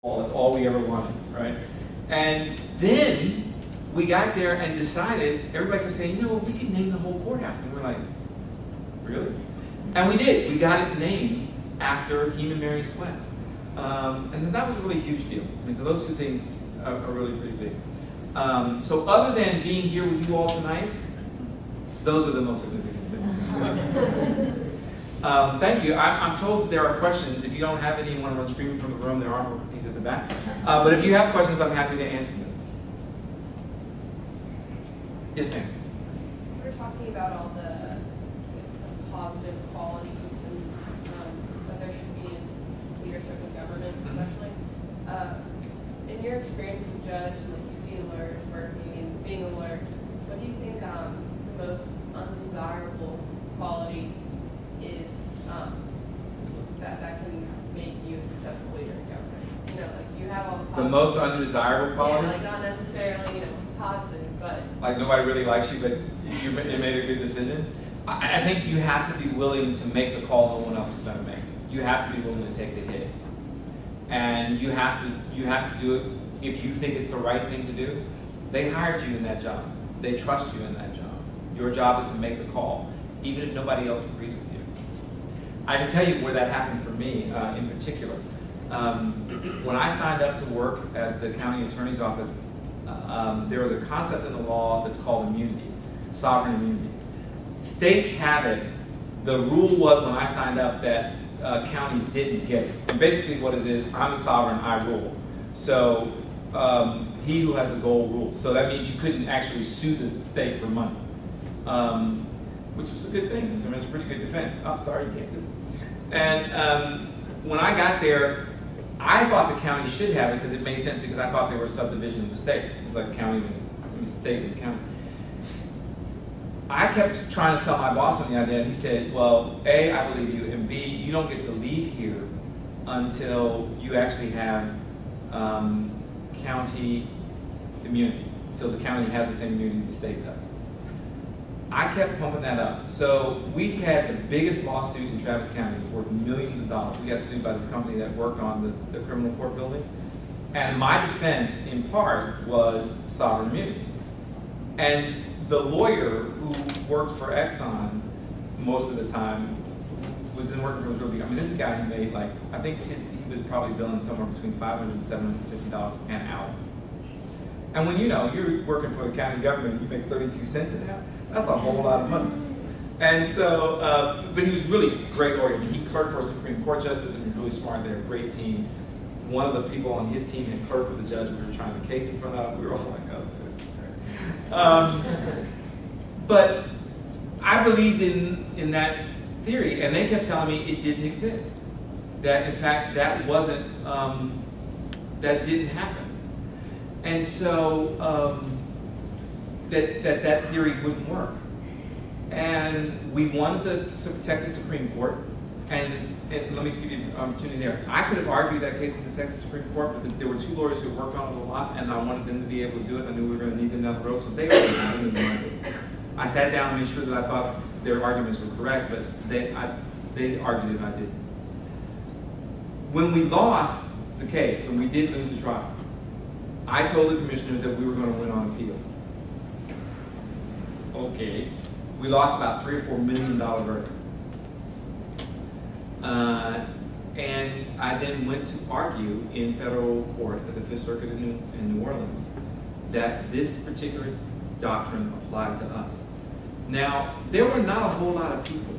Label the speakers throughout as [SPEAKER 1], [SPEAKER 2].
[SPEAKER 1] That's all we ever wanted, right? And then we got there and decided, everybody kept saying, you know, we could name the whole courthouse. And we're like, really? And we did. We got it named after Heme and Mary Sweat. And that was a really huge deal. I mean, so those two things are really pretty big. So other than being here with you all tonight, those are the most significant things. Thank you. I'm told that there are questions. If you don't have any, you want to run screaming from the room, there are more cookies at the back. But if you have questions, I'm happy to answer them. Yes, ma'am.
[SPEAKER 2] We were talking about all the positive qualities and that there should be in leadership and government, especially. In your experience as a judge, and like you see lawyers working and being a lawyer, what do you think the most undesirable quality is that can make you a successful leader in government? You know, like you have all the positive.
[SPEAKER 1] The most undesirable quality?
[SPEAKER 2] Yeah, like not necessarily, you know, positive, but
[SPEAKER 1] like nobody really likes you, but you made a good decision. I think you have to be willing to make the call no one else is going to make. You have to be willing to take the hit, and you have to do it if you think it's the right thing to do. They hired you in that job. They trust you in that job. Your job is to make the call, even if nobody else agrees with you. I can tell you where that happened for me in particular. When I signed up to work at the county attorney's office, there was a concept in the law that's called immunity, sovereign immunity. States have it. The rule was when I signed up that counties didn't get it. And basically what it is, I'm the sovereign, I rule. So he who has a goal rules. So that means you couldn't actually sue the state for money, which was a good thing. I mean, it's a pretty good defense. Oh, sorry, you can't sue. And when I got there, I thought the county should have it because it made sense because I thought they were a subdivision of the state. It was like county and state and county. I kept trying to sell my boss on the idea, and he said, well, A, I believe you, and B, you don't get to leave here until you actually have county immunity, until the county has the same immunity the state does. I kept pumping that up. So we had the biggest lawsuit in Travis County. It was worth millions of dollars. We got sued by this company that worked on the criminal court building. And my defense, in part, was sovereign immunity. And the lawyer who worked for Exxon most of the time was working for the really, I mean, this is a guy who made like, I think he was probably billing somewhere between $500 and $750 an hour. And when you're working for the county government, you make 32 cents an hour. That's a whole lot of money. And so, but he was really a great lawyer. I mean, he clerked for a Supreme Court justice and he was really smart. They had a great team. One of the people on his team had clerked for the judge we were trying the case in front of. We were all like, oh, this is great. But I believed in that theory, and they kept telling me it didn't exist. That, in fact, that wasn't, that didn't happen. And so, that theory wouldn't work. And we wanted the Texas Supreme Court, and let me give you an opportunity there. I could have argued that case in the Texas Supreme Court, but there were two lawyers who worked on it a lot, and I wanted them to be able to do it. I knew we were going to need them down the road, so they were doing it. I sat down and made sure that I thought their arguments were correct, but they argued it and I didn't. When we lost the case, when we did lose the trial, I told the commissioners that we were going to win on appeal. Okay. We lost about $3 or $4 million verdict. And I then went to argue in federal court at the Fifth Circuit in New Orleans that this particular doctrine applied to us. Now, there were not a whole lot of people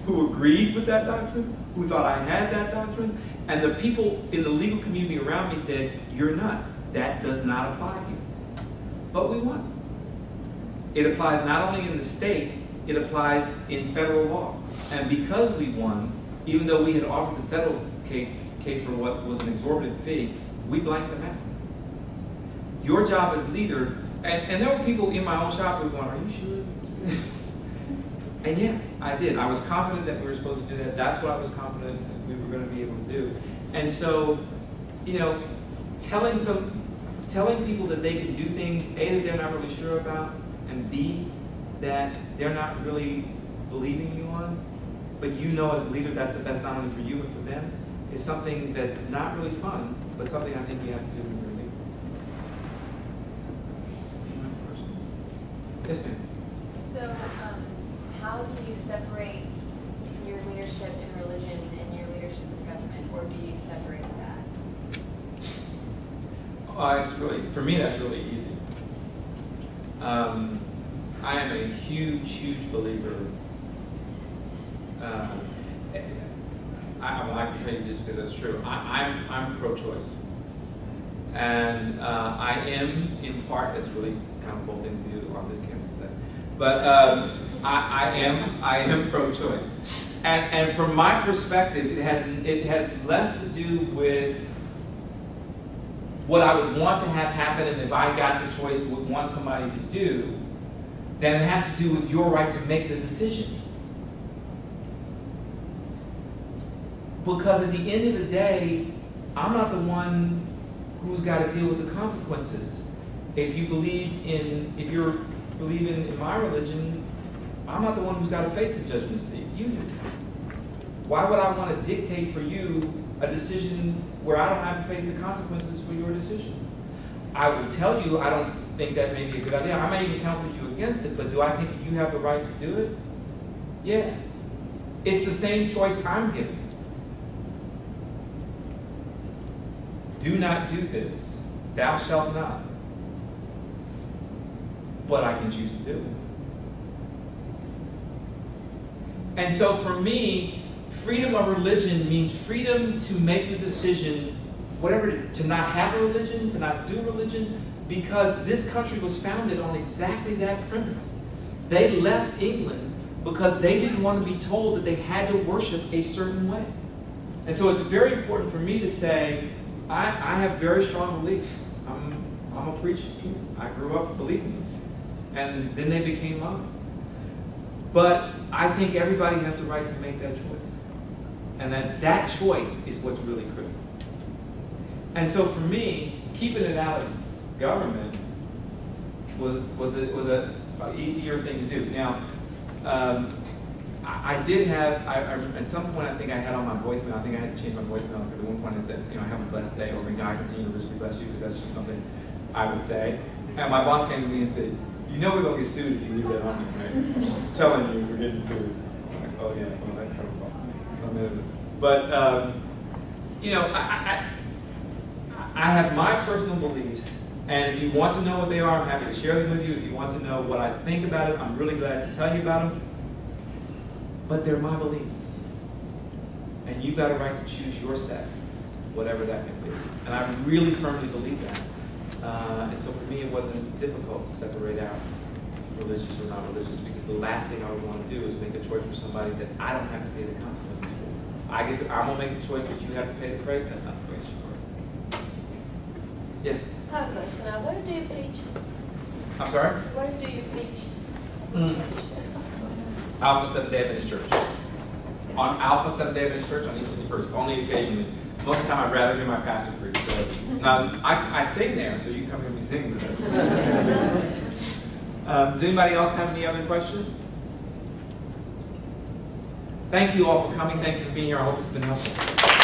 [SPEAKER 1] who agreed with that doctrine, who thought I had that doctrine, and the people in the legal community around me said, you're nuts. That does not apply here. But we won. It applies not only in the state, it applies in federal law. And because we won, even though we had offered to settle case for what was an exorbitant fee, we blanked them out. Your job as leader, and there were people in my own shop who were going, are you sure? And yeah, I did. I was confident that we were supposed to do that. That's what I was confident that we were going to be able to do. And so, telling people that they can do things, A, that they're not really sure about, and B, that they're not really believing you on, but as a leader that's the best not only for you but for them, is something that's not really fun, but something I think you have to do when you're a leader. Yes, ma'am.
[SPEAKER 3] So, how do you separate your leadership in religion and your leadership in government, or do you separate that?
[SPEAKER 1] It's really, for me, that's really easy. I am a huge, huge believer. I can tell you just because that's true. I'm pro-choice, and I am in part. It's really kind of a bold thing to do on this campus to say, but I am pro-choice, and from my perspective, it has less to do with what I would want to have happen, and if I got the choice, would want somebody to do, than it has to do with your right to make the decision. Because at the end of the day, I'm not the one who's got to deal with the consequences. If you're believing in my religion, I'm not the one who's got to face the judgment seat. You do. Why would I want to dictate for you a decision where I don't have to face the consequences for your decision? I will tell you I don't think that may be a good idea. I may even counsel you against it, but do I think you have the right to do it? Yeah. It's the same choice I'm giving. Do not do this. Thou shalt not. But I can choose to do it. And so for me, freedom of religion means freedom to make the decision, to not have a religion, to not do religion, because this country was founded on exactly that premise. They left England because they didn't want to be told that they had to worship a certain way. And so it's very important for me to say, I have very strong beliefs. I'm a preacher. I grew up believing them. And then they became mine. But I think everybody has the right to make that choice. And that choice is what's really critical. And so for me, keeping it out of government was an easier thing to do. Now, I did have, at some point I think I had on my voicemail, I think I had to change my voicemail because at one point I said, have a blessed day, or may God continue to richly bless you, because that's just something I would say. And my boss came to me and said, we're going to get sued if you leave that on me, right? I'm just telling you we're getting sued. I'm like, oh yeah, well that's kind of fun. But, I have my personal beliefs, and if you want to know what they are, I'm happy to share them with you. If you want to know what I think about it, I'm really glad to tell you about them. But they're my beliefs. And you've got a right to choose your set, whatever that may be. And I really firmly believe that. And so for me, it wasn't difficult to separate out religious or not religious, because the last thing I would want to do is make a choice for somebody that I don't have to pay the consequences for. I'm going to make the choice, but you have to pay the freight. That's not the way it should work. Yes?
[SPEAKER 3] I have a question. Where do you preach?
[SPEAKER 1] I'm sorry?
[SPEAKER 3] Where do you preach?
[SPEAKER 1] Alpha Seventh-day Adventist Church. On Alpha Seventh-day Adventist Church on East 51st, only occasionally. Most of the time I'd rather hear my pastor preach. So now I sing there, so you can come hear me sing. Does anybody else have any other questions? Thank you all for coming. Thank you for being here. I hope it's been helpful.